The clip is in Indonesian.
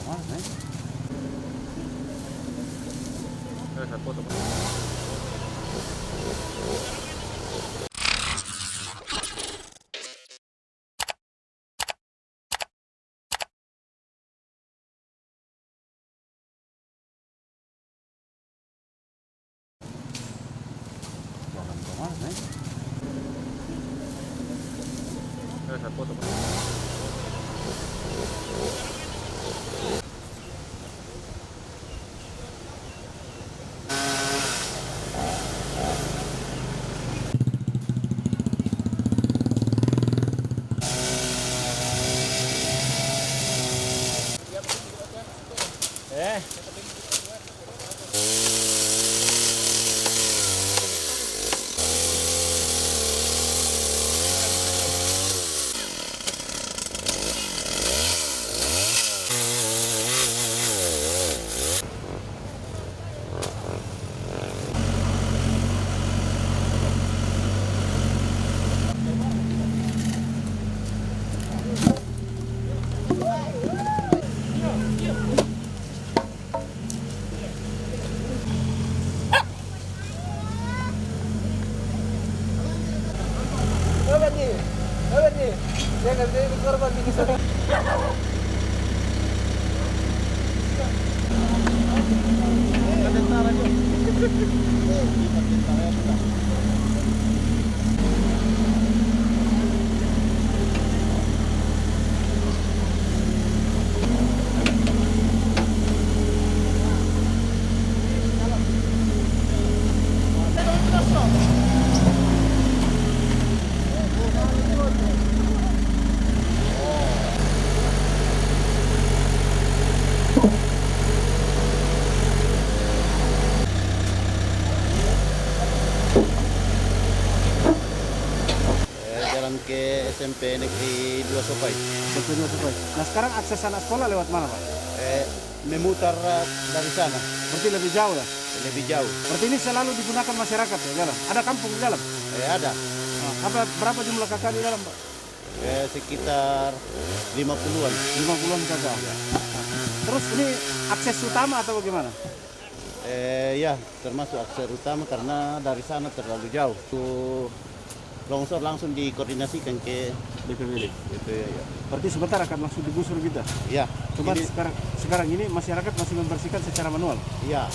Mana, Satu foto. jalan kemana? Satu foto. Jangan jadi korban di sana. Jalan ke SMP Negeri 2 Sopai. Betul betul. Nah sekarang akses anak sekolah lewat mana Pak? Memutar dari sana, Berarti lebih jauh ya? lebih jauh. Berarti ini selalu digunakan masyarakat ya jalan? Ada kampung di dalam? Ada Berapa jumlah kakak di dalam Pak? sekitar 50-an. 50-an kakak. Terus ini akses utama atau bagaimana? Ya, termasuk akses utama karena dari sana terlalu jauh. Tuh longsor langsung dikoordinasikan ke BPBD. itu ya. Berarti sebentar akan langsung digusur gitu. Ya, Cuma ini, sekarang ini masyarakat masih membersihkan secara manual. ya.